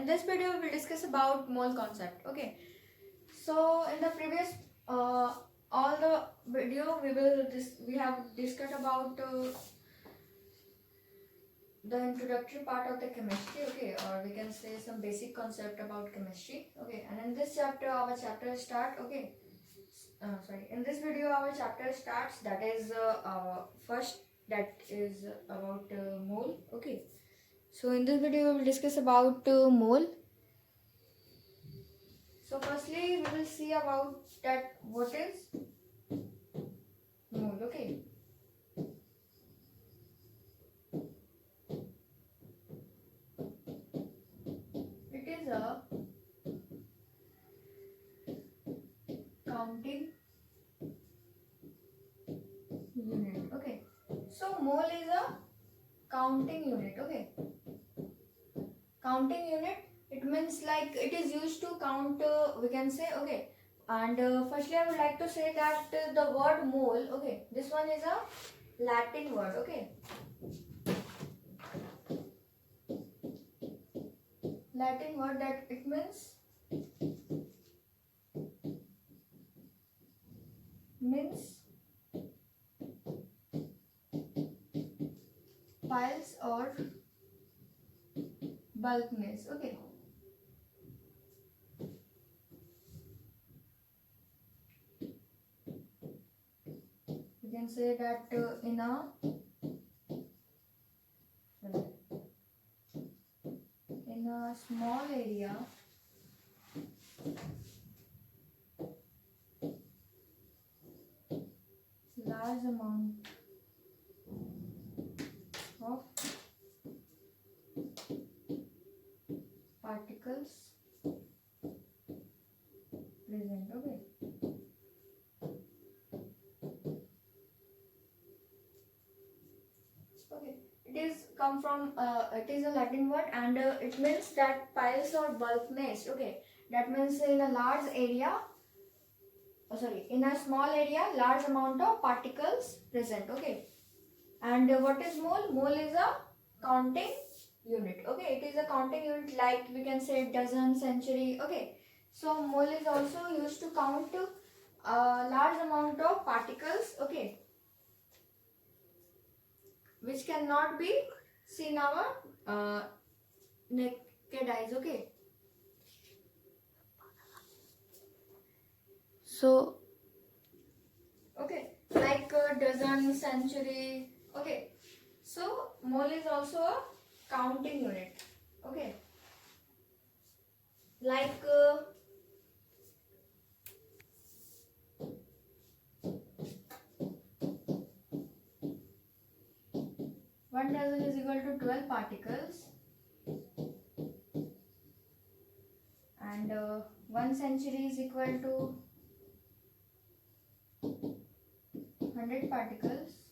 in this video we will discuss about mole concept. Okay, so in the previous all the video we have discussed about the introductory part of the chemistry. Okay, or we can say some basic concept about chemistry. Okay, and in this chapter our chapter start. Okay, in this video our chapter starts, that is first, that is about mole. Okay, so in this video we will discuss about mole. So firstly we will see about that what is mole. Okay, it is a counting unit. Okay, so mole is a counting unit. Okay, counting unit, it means like it is used to count, we can say. Okay, and firstly I would like to say that the word mole, okay, this one is a Latin word. Okay, Latin word that it means piles or bulkness. Okay, we can say that in a small area large amount of particles present. Okay, okay, it is come from it is a Latin word, and it means that piles or bulkness. Okay, that means in a large area, in a small area large amount of particles present. Okay, and what is mole? Mole is a counting unit. Okay, it is a counting unit, like we can say dozen, century. Okay, so mole is also used to count a large amount of particles. Okay, which cannot be seen our naked eyes. Okay, so okay, like dozen, century. Okay, so mole is also a counting unit. Okay, like 1 dozen is equal to 12 particles, and 1 century is equal to 100 particles.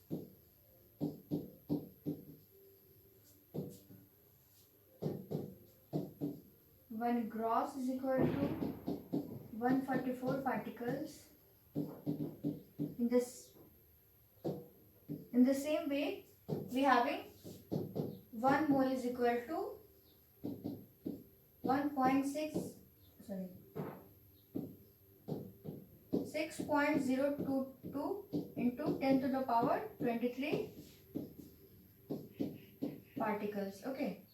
One gross is equal to 144 particles. In the same way, we having 1 mole is equal to 6.022 into 10 to the power 23 particles. Okay,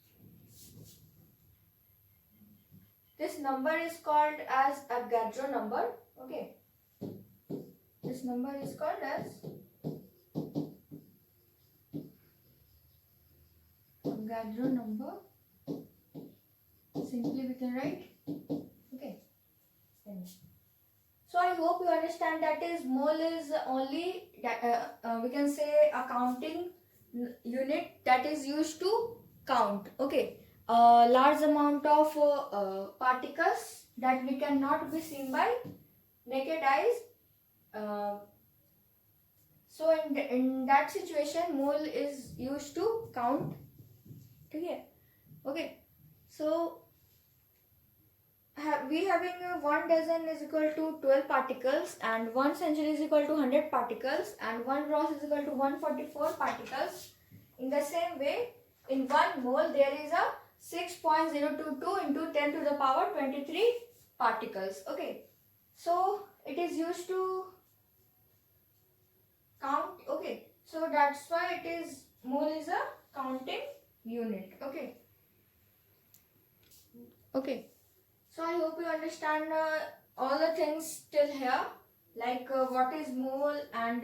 this number is called as Avogadro number. Okay, this number is called as Avogadro number. Simply we can write. Okay, so I hope you understand that is mole is only that we can say a counting unit that is used to count. Okay, a large amount of particles that we cannot be seen by naked eyes. So in that situation, mole is used to count. Okay, so we having 1 dozen is equal to 12 particles, and 1 century is equal to 100 particles, and 1 gross is equal to 144 particles. In the same way, in 1 mole there is a 6.022 into 10 to the power 23 particles. Okay, so it is used to count. Okay, so that's why it is mole is a counting unit. Okay. Okay, so I hope you understand all the things till here, like what is mole and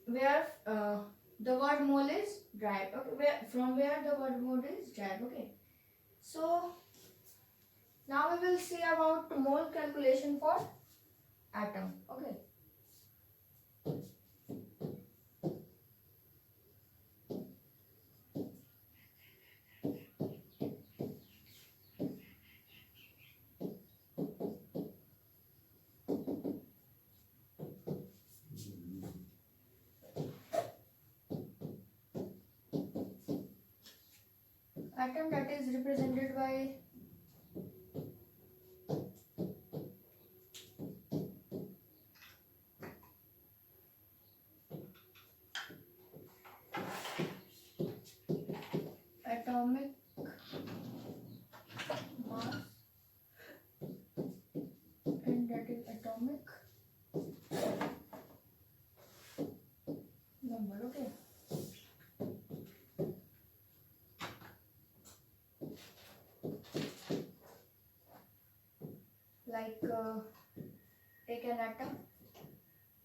where the word mole is derived. Okay, from where the word mole is derived. Okay, so now we will see about mole calculation for atom. Okay. Atom, that is represented by atomic mass, and that is atomic number. Okay. Like take an atom,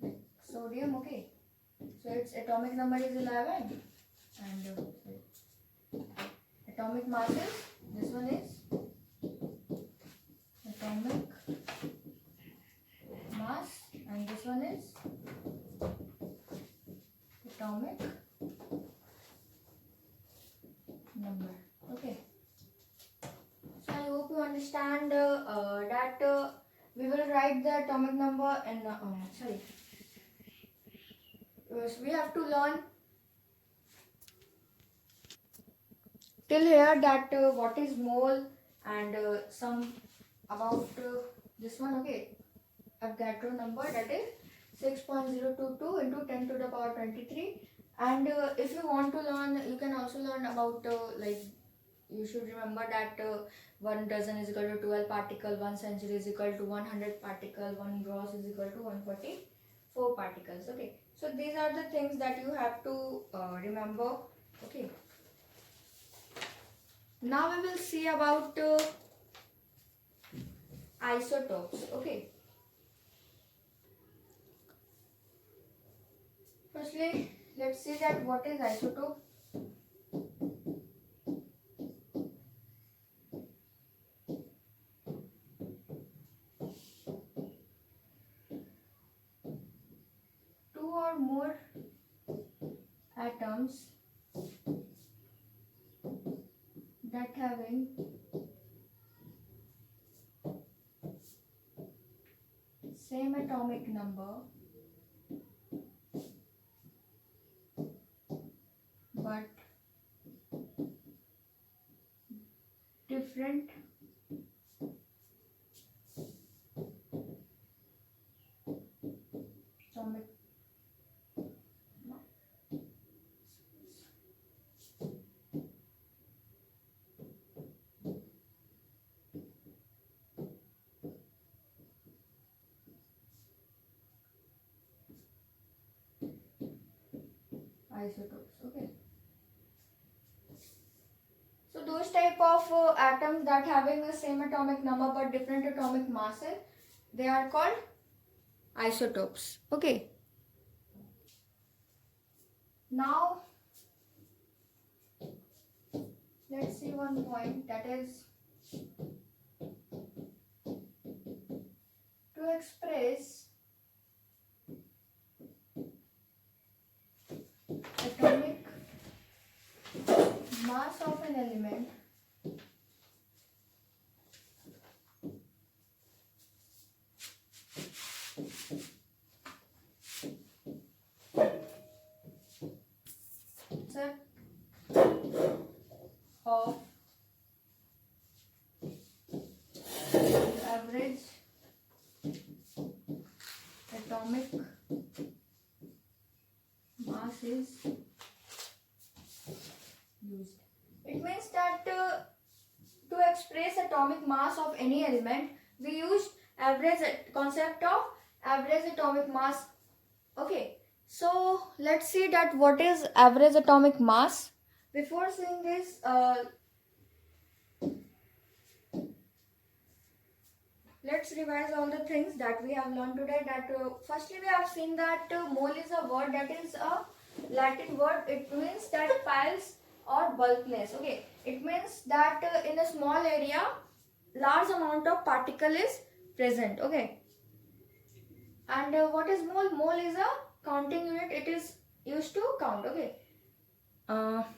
like sodium. Okay, so its atomic number is 11, and atomic mass is, this one is atomic mass, and this one is atomic number. Okay, so I hope you understand that we will write the atomic number and we have to learn till here that what is mole and some about this one. Okay, Avogadro number, that is 6.022 into 10 to the power 23. And if you want to learn, you can also learn about like you should remember that 1 dozen is equal to 12 particle, 1 century is equal to 100 particle, 1 gross is equal to 144 particles. Okay, so these are the things that you have to remember. Okay, now we will see about isotopes. Okay, firstly let's see that what is isotope. Two or more atoms that having same atomic number but different atomic isotopes. Okay, so those type of atoms that having the same atomic number but different atomic masses, they are called isotopes. Okay, now let's see one point, that is to express atomic mass of an element, set of average atomic mass is used. It means that to express atomic mass of any element, we use concept of average atomic mass. Okay, so let's see that what is average atomic mass. Before seeing this, let's revise all the things that we have learned today. That firstly we have seen that mole is a word that is a Latin word. It means that piles or bulkness. Okay, it means that in a small area, large amount of particle is present. Okay, and what is mole? Mole is a counting unit. It is used to count. Okay.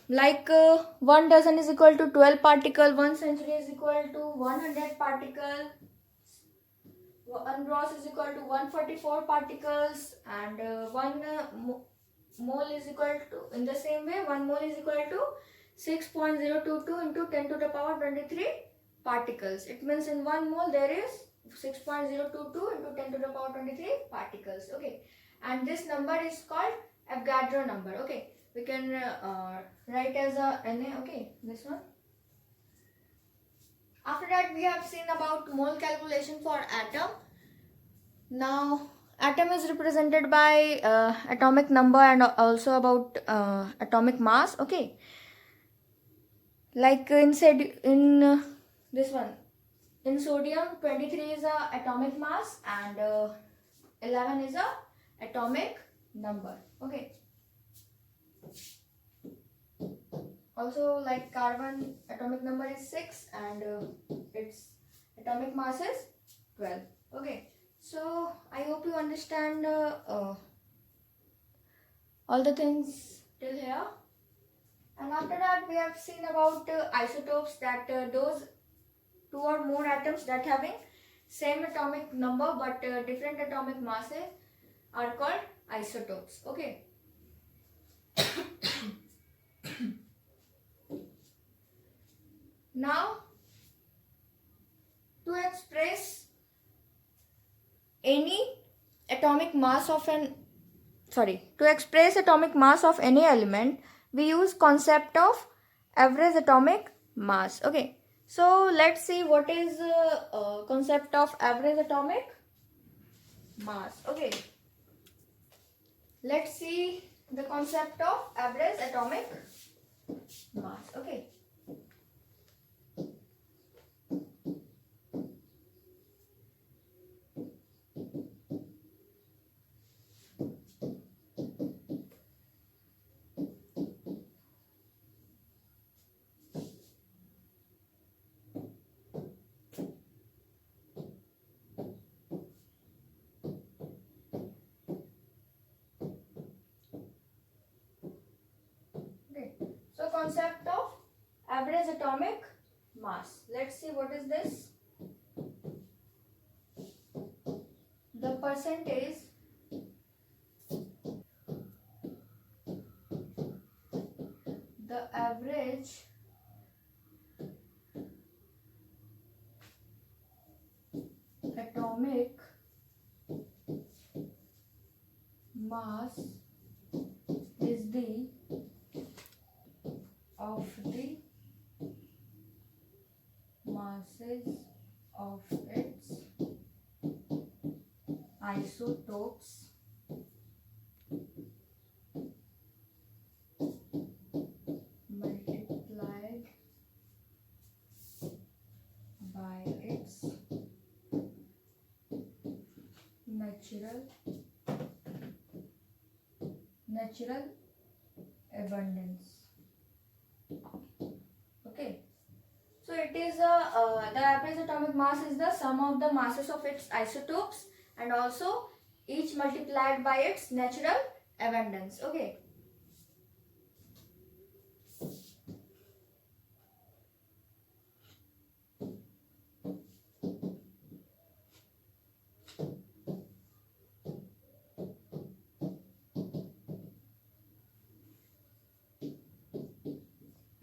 Like 1 dozen is equal to 12 particle, 1 century is equal to 100 particle, 1 gross is equal to 144 particles, and 1 mole is equal to, in the same way, 1 mole is equal to 6.022 into 10 to the power 23 particles. It means in 1 mole there is 6.022 into 10 to the power 23 particles. Okay, and this number is called Avogadro number. Okay, we can write as a Na. Okay, this one. After that, we have seen about mole calculation for atom. Now, atom is represented by atomic number and also about atomic mass. Okay, like in this one, in sodium 23 is a atomic mass and 11 is a atomic number. Okay. Also, like carbon atomic number is 6 and its atomic mass is 12. Okay, so I hope you understand all the things till here. And after that, we have seen about isotopes, that those 2 or more atoms that having same atomic number but different atomic masses are called isotopes. Okay. Now, to express any atomic mass of atomic mass of any element, we use concept of average atomic mass. Okay, so let's see what is concept of average atomic mass. Okay, let's see the concept of average atomic mass. Okay. So concept of average atomic mass. Let's see what is this. The percentage the average atomic mass is the of the masses of its isotopes multiplied by its natural abundance. Okay, so it is the average atomic mass is the sum of the masses of its isotopes and also each multiplied by its natural abundance. Okay.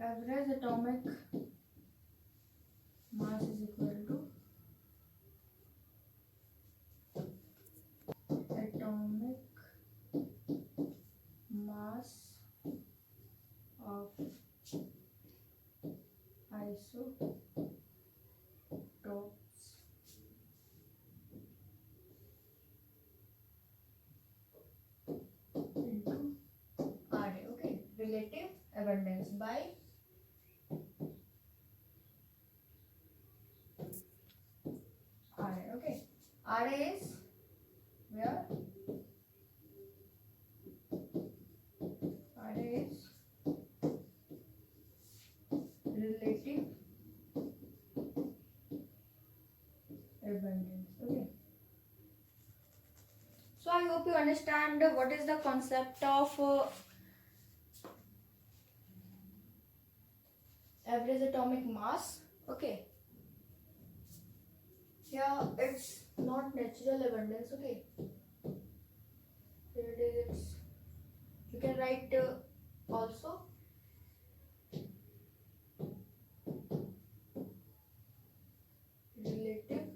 Average atomic mass is equal to atomic mass of isotopes into Ra. Okay, relative abundance by Ra. Okay, Ra is where Ra is relative abundance. Okay. So I hope you understand what is the concept of average atomic mass. Okay. Yeah, it's not natural abundance. Okay. Here it is. You can write also relative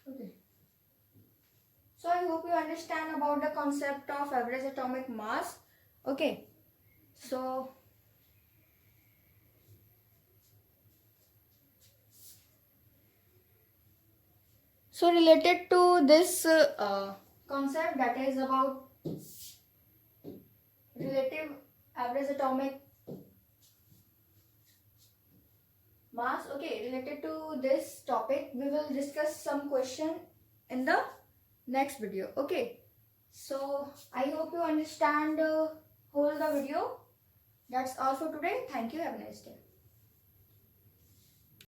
okay. So I hope you understand about the concept of average atomic mass. Okay. So related to this concept, that is about relative average atomic mass. Okay, related to this topic, we will discuss some question in the next video. Okay, so I hope you understand whole the video. That's all for today. Thank you. Have a nice day.